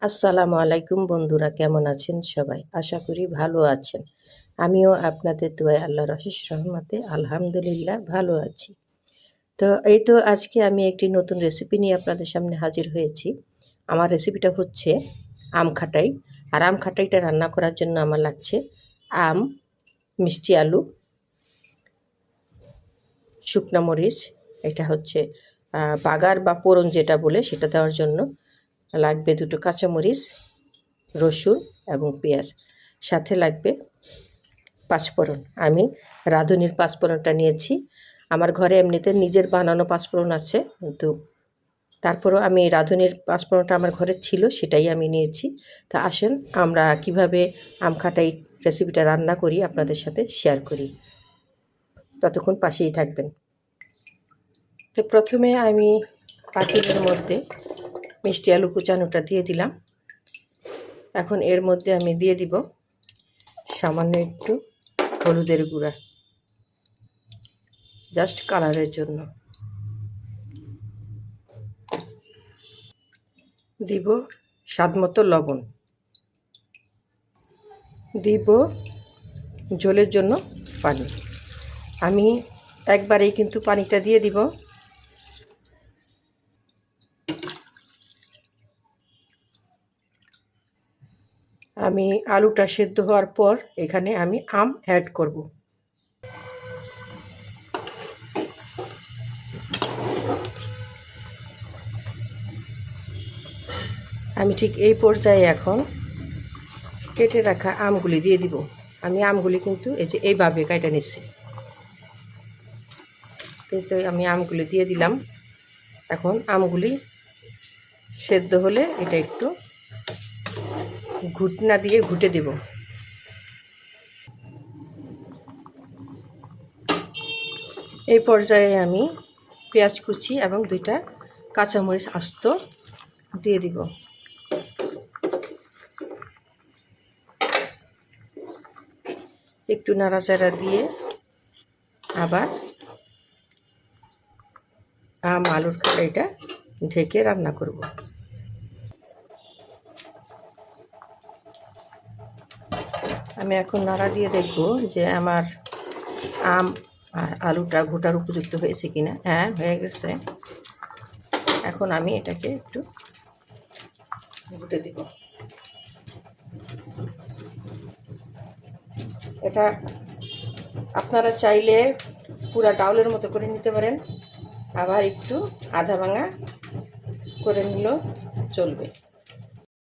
আসসালামু আলাইকুম বন্ধুরা, কেমন আছেন সবাই? আশা করি ভালো আছেন। আমিও আপনাদের দোয়ায় আল্লাহর অশেষ রহমতে আলহামদুলিল্লাহ ভালো আছি। তো এই তো আজকে আমি একটি নতুন রেসিপি নিয়ে আপনাদের সামনে হাজির হয়েছি। আমার রেসিপিটা হচ্ছে আম খাটাই। আর আম খাটাইটা রান্না করার জন্য আমার লাগছে আম, মিষ্টি আলু, শুকনা মরিচ, এটা হচ্ছে বাগার বা পোড়ন যেটা বলে সেটা দেওয়ার জন্য লাগবে দুটো কাঁচামরিচ, রসুন এবং পেঁয়াজ। সাথে লাগবে পাঁচফোড়ন। আমি রাঁধুনির পাঁচফোড়নটা নিয়েছি। আমার ঘরে এমনিতে নিজের বানানো পাঁচফোড়ন আছে, কিন্তু তারপরেও আমি রাঁধুনির পাঁচফোড়নটা আমার ঘরে ছিল, সেটাই আমি নিয়েছি। তা আসেন আমরা কিভাবে আম খাটাই রেসিপিটা রান্না করি আপনাদের সাথে শেয়ার করি। ততক্ষণ পাশেই থাকবেন। তো প্রথমে আমি পাতিলের মধ্যে মিষ্টি আলু কুচানোটা দিয়ে দিলাম। এখন এর মধ্যে আমি দিয়ে দিব সামান্য একটু হলুদের গুঁড়া, জাস্ট কালারের জন্য। দিব স্বাদমতো লবণ, দিব ঝোলের জন্য পানি। আমি একবারেই কিন্তু পানিটা দিয়ে দিব। আমি আলুটা সেদ্ধ হওয়ার পর এখানে আমি আম অ্যাড করব। আমি ঠিক এই পর্যায়ে এখন কেটে রাখা আমগুলি দিয়ে দিব। আমি আমগুলি কিন্তু এই যে এইভাবে কেটে নিচ্ছি। তো আমি আমগুলি দিয়ে দিলাম। এখন আমগুলি সেদ্ধ হলে এটা একটু ঘুটনা দিয়ে ঘুটে দেব। এই পর্যায়ে আমি পেঁয়াজ কুচি এবং দুইটা কাঁচামরিচ আস্ত দিয়ে দিব। একটু নাড়াচাড়া দিয়ে আবার আম আলুর খাটাইটা ঢেকে রান্না করব। আমি এখন নাড়া দিয়ে দেখব যে আমার আম আর আলুটা ঘোটার উপযুক্ত হয়েছে কিনা। হ্যাঁ, হয়ে গেছে। এখন আমি এটাকে একটু ঘুটে দিব। এটা আপনারা চাইলে পুরা ডাউলের মতো করে নিতে পারেন, আবার একটু আধা ভাঙা করে নিলেও চলবে।